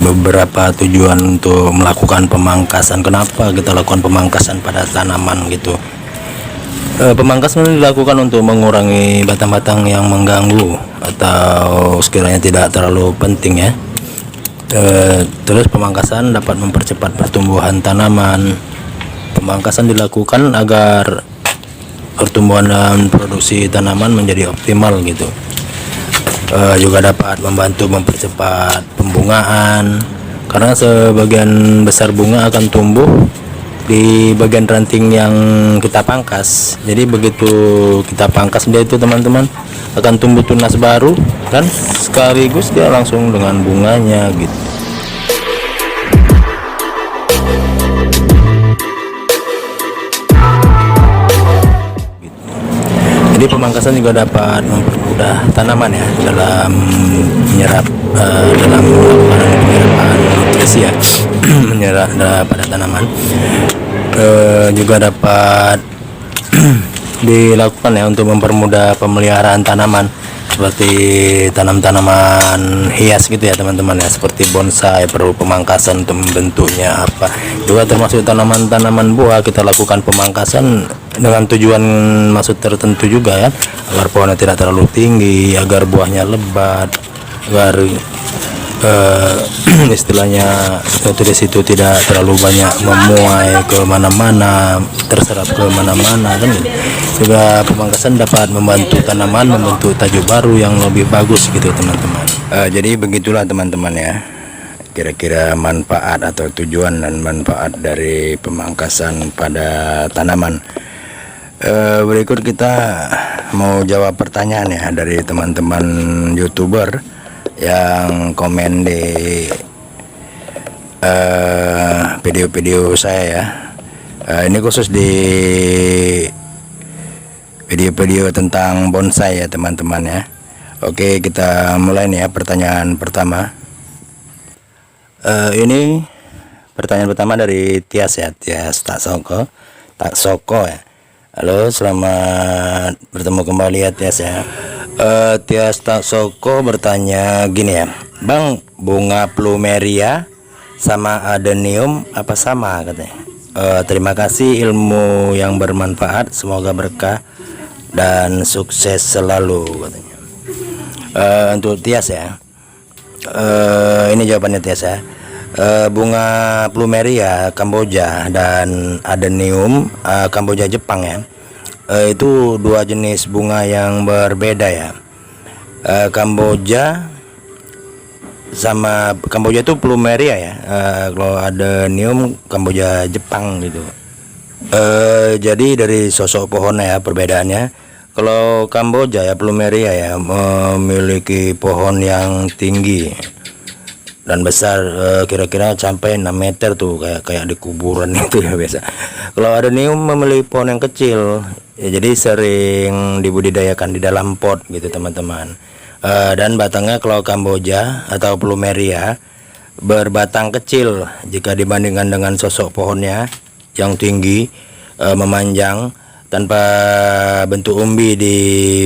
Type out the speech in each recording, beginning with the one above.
beberapa tujuan untuk melakukan pemangkasan. Kenapa kita lakukan pemangkasan pada tanaman gitu? Pemangkasan dilakukan untuk mengurangi batang-batang yang mengganggu atau sekiranya tidak terlalu penting ya. Terus pemangkasan dapat mempercepat pertumbuhan tanaman. Pemangkasan dilakukan agar pertumbuhan dan produksi tanaman menjadi optimal gitu. Juga dapat membantu mempercepat pembungaan, karena sebagian besar bunga akan tumbuh di bagian ranting yang kita pangkas. Jadi begitu kita pangkas dia itu teman-teman akan tumbuh tunas baru, dan sekaligus dia langsung dengan bunganya gitu. Jadi pemangkasan juga dapat mempermudah tanaman ya dalam menyerap dalam melakukan penyerapan nutrisi ya menyerap pada tanaman. Juga dapat dilakukan ya untuk mempermudah pemeliharaan tanaman, seperti tanaman hias gitu ya teman-teman ya, seperti bonsai perlu pemangkasan untuk membentuknya apa. Juga termasuk tanaman-tanaman buah kita lakukan pemangkasan dengan tujuan maksud tertentu juga ya, agar pohonnya tidak terlalu tinggi, agar buahnya lebat, agar istilahnya nutrisi itu tidak terlalu banyak memuai ke mana-mana, terserap ke mana-mana kan. Juga pemangkasan dapat membantu tanaman membentuk tajuk baru yang lebih bagus gitu teman-teman. Jadi begitulah teman-teman ya, kira-kira manfaat atau tujuan dan manfaat dari pemangkasan pada tanaman. Berikut kita mau jawab pertanyaan ya dari teman-teman YouTuber yang komen di video-video saya ya. Ini khusus di video-video tentang bonsai ya teman-teman ya. Oke, kita mulai nih ya pertanyaan pertama. Ini pertanyaan pertama dari Tias ya, Tias Taksoko ya. Halo, selamat bertemu kembali ya Tias ya. Tias Taksoko bertanya gini ya, Bang, bunga plumeria sama adenium apa sama katanya? Terima kasih ilmu yang bermanfaat, semoga berkah dan sukses selalu katanya. Untuk Tias ya, ini jawabannya Tias ya. Bunga plumeria Kamboja dan adenium Kamboja Jepang ya, itu dua jenis bunga yang berbeda ya. Kamboja itu plumeria ya, kalau adenium Kamboja Jepang gitu. Jadi dari sosok pohonnya ya perbedaannya. Kalau Kamboja ya plumeria ya memiliki pohon yang tinggi dan besar, kira-kira sampai 6 meter tuh, kayak di kuburan itu ya biasa. Kalau adenium memiliki pohon yang kecil ya, jadi sering dibudidayakan di dalam pot gitu teman-teman. Dan batangnya kalau Kamboja atau plumeria berbatang kecil jika dibandingkan dengan sosok pohonnya yang tinggi, memanjang tanpa bentuk umbi di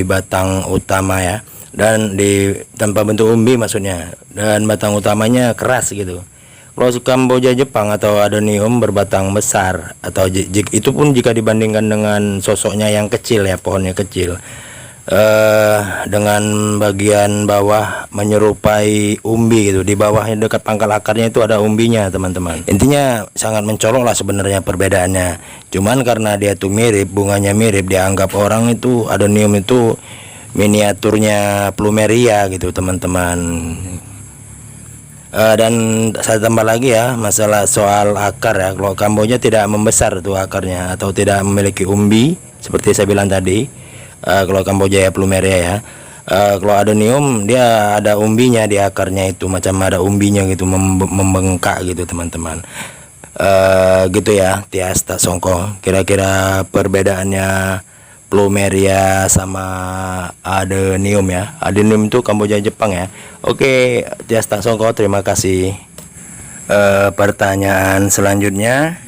batang utama ya, dan tanpa bentuk umbi maksudnya, dan batang utamanya keras gitu. Kalau Kamboja Jepang atau adenium berbatang besar, atau itu pun jika dibandingkan dengan sosoknya yang kecil ya, pohonnya kecil, dengan bagian bawah menyerupai umbi gitu. Di bawahnya dekat pangkal akarnya itu ada umbinya teman-teman. Intinya sangat mencolok lah sebenarnya perbedaannya. Cuman karena dia tuh mirip, bunganya mirip, dianggap orang itu adenium itu miniaturnya plumeria gitu teman-teman. Dan saya tambah lagi ya, masalah soal akar ya. Kalau Kamboja tidak membesar tuh akarnya, atau tidak memiliki umbi seperti saya bilang tadi. Kalau Kamboja ya plumeria ya. Kalau adenium dia ada umbinya di akarnya itu, macam ada umbinya gitu, membengkak gitu teman-teman. Gitu ya Tias Taksoko, kira-kira perbedaannya plumeria sama adenium ya. Adenium itu Kamboja Jepang ya. Oke Tias Taksoko, terima kasih. Pertanyaan selanjutnya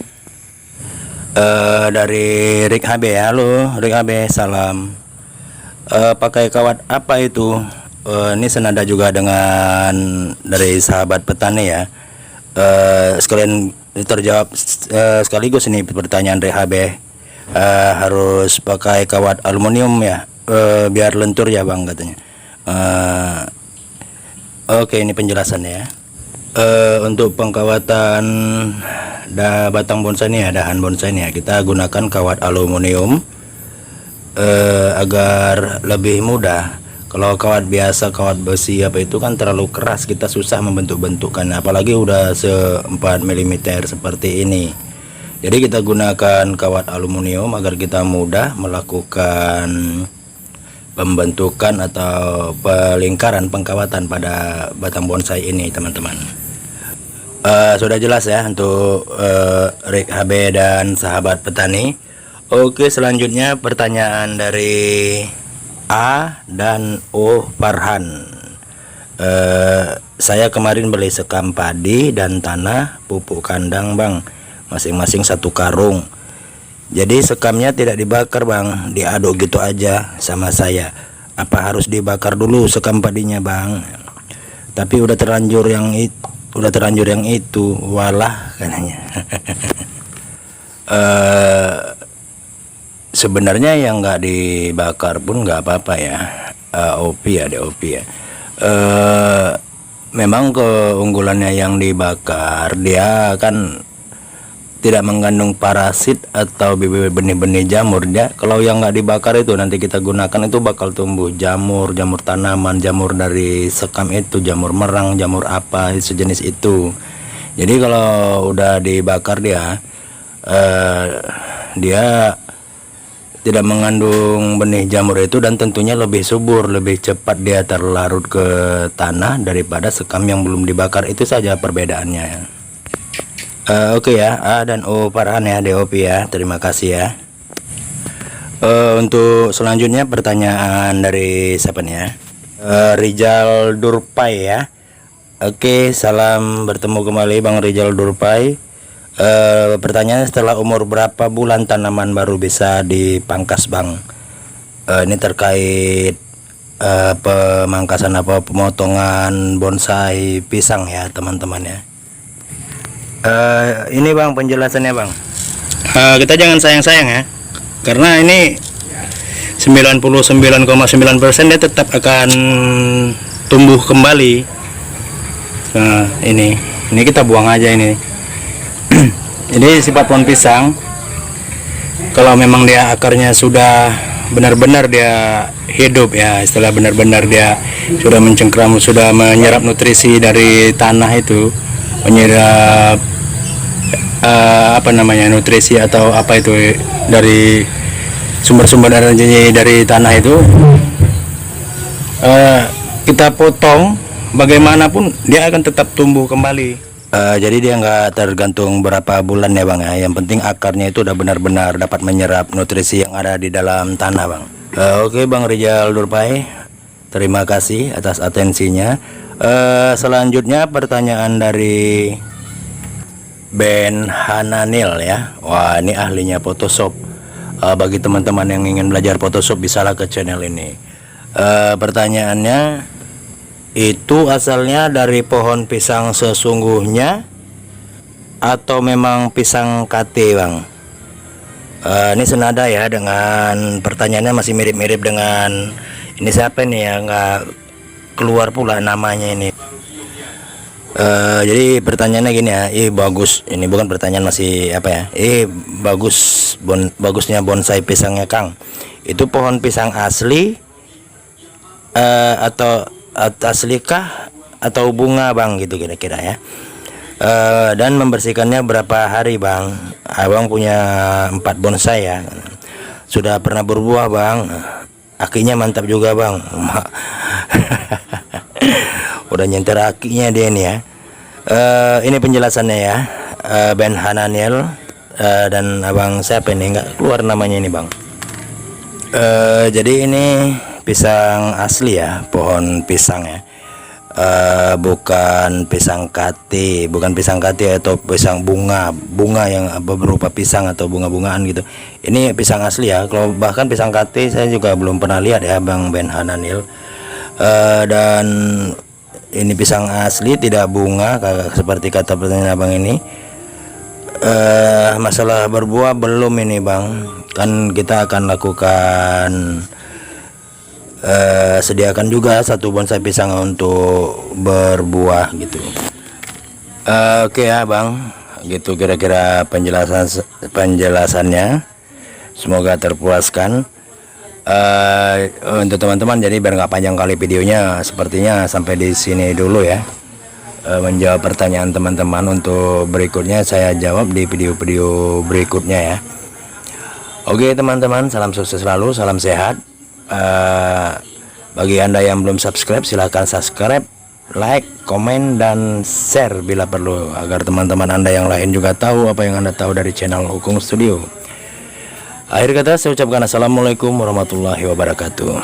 dari Rick HB ya. Halo Rick HB, salam. Pakai kawat apa itu Ini senada juga dengan dari sahabat petani ya. Sekalian terjawab sekaligus ini pertanyaan Rehabe. Harus pakai kawat aluminium ya, biar lentur ya bang katanya. Oke, ini penjelasannya ya. Untuk pengkawatan batang bonsai ini ya, dahan bonsai ini ya, kita gunakan kawat aluminium agar lebih mudah. Kalau kawat biasa, kawat besi apa itu kan terlalu keras, kita susah membentuk-bentukkan, apalagi udah 4 mm seperti ini. Jadi kita gunakan kawat aluminium agar kita mudah melakukan pembentukan atau pelingkaran pengkawatan pada batang bonsai ini, teman-teman. Sudah jelas ya untuk Rehabe dan sahabat petani. Oke, selanjutnya pertanyaan dari A dan O Farhan. Saya kemarin beli sekam padi dan tanah pupuk kandang bang, masing-masing 1 karung. Jadi sekamnya tidak dibakar bang, diaduk gitu aja sama saya. Apa harus dibakar dulu sekam padinya bang? Tapi udah terlanjur yang itu, walah katanya. Sebenarnya yang nggak dibakar pun nggak apa-apa ya, DOP ya. Memang keunggulannya yang dibakar, dia kan tidak mengandung parasit atau benih-benih jamur ya. Kalau yang nggak dibakar itu nanti kita gunakan itu bakal tumbuh jamur tanaman, jamur dari sekam itu, jamur merang, jamur apa sejenis itu. Jadi kalau udah dibakar dia tidak mengandung benih jamur itu, dan tentunya lebih subur, lebih cepat dia terlarut ke tanah daripada sekam yang belum dibakar. Itu saja perbedaannya. Oke ya, A dan O Farhan ya, DOP ya, terima kasih ya. Untuk selanjutnya pertanyaan dari siapa nih ya? Rizal Durpai ya. Oke, salam bertemu kembali Bang Rizal Durpai. Pertanyaannya, setelah umur berapa bulan tanaman baru bisa dipangkas bang? Ini terkait pemangkasan apa pemotongan bonsai pisang ya teman-teman ya. Ini bang penjelasannya bang. Kita jangan sayang-sayang ya, karena ini 99,9% dia tetap akan tumbuh kembali. Nah, ini kita buang aja ini. Jadi sifat pohon pisang, kalau memang dia akarnya sudah benar-benar dia hidup ya, istilah benar-benar dia sudah mencengkram, sudah menyerap nutrisi dari tanah itu, menyerap nutrisi atau apa itu dari sumber-sumber energi dari tanah itu, kita potong bagaimanapun dia akan tetap tumbuh kembali. Jadi dia nggak tergantung berapa bulan ya bang ya, yang penting akarnya itu udah benar-benar dapat menyerap nutrisi yang ada di dalam tanah bang. Oke Bang Rizal Durpai, terima kasih atas atensinya. Selanjutnya pertanyaan dari Ben Hananil ya. Wah, ini ahlinya Photoshop. Bagi teman-teman yang ingin belajar Photoshop, bisalah ke channel ini. Pertanyaannya, itu asalnya dari pohon pisang sesungguhnya atau memang pisang kate bang? Ini senada ya dengan pertanyaannya, masih mirip-mirip dengan ini, siapa nih ya, nggak keluar pula namanya ini. Jadi pertanyaannya gini ya, bagus, ini bukan pertanyaan, masih apa ya, bagusnya bonsai pisangnya Kang, itu pohon pisang asli atau aslikah atau bunga bang, gitu kira-kira ya. Dan membersihkannya berapa hari bang? Abang punya 4 bonsai ya, sudah pernah berbuah bang, akinya mantap juga bang. Udah nyenter akinya dia nih ya. Ini penjelasannya ya, Ben Hananiel, dan abang siapa ini, nggak keluar namanya ini bang. Jadi ini pisang asli ya, pohon pisang ya, bukan pisang kati, atau pisang bunga yang berupa pisang atau bunga-bungaan gitu. Ini pisang asli ya. Kalau bahkan pisang kati saya juga belum pernah lihat ya bang Ben Hananil. Dan ini pisang asli, tidak bunga seperti kata pertanyaan abang ini. Masalah berbuah belum ini bang, kan kita akan lakukan sediakan juga satu bonsai pisang untuk berbuah gitu. Oke ya bang, gitu kira-kira penjelasannya, semoga terpuaskan. Untuk teman-teman, jadi biar nggak panjang kali videonya, sepertinya sampai di sini dulu ya. Menjawab pertanyaan teman-teman, untuk berikutnya saya jawab di video-video berikutnya ya. Oke teman-teman, salam sukses selalu, salam sehat. Bagi anda yang belum subscribe, silahkan subscribe, like, komen, dan share bila perlu, agar teman-teman anda yang lain juga tahu apa yang anda tahu dari channel Ukung Studio. Akhir kata saya ucapkan assalamualaikum warahmatullahi wabarakatuh.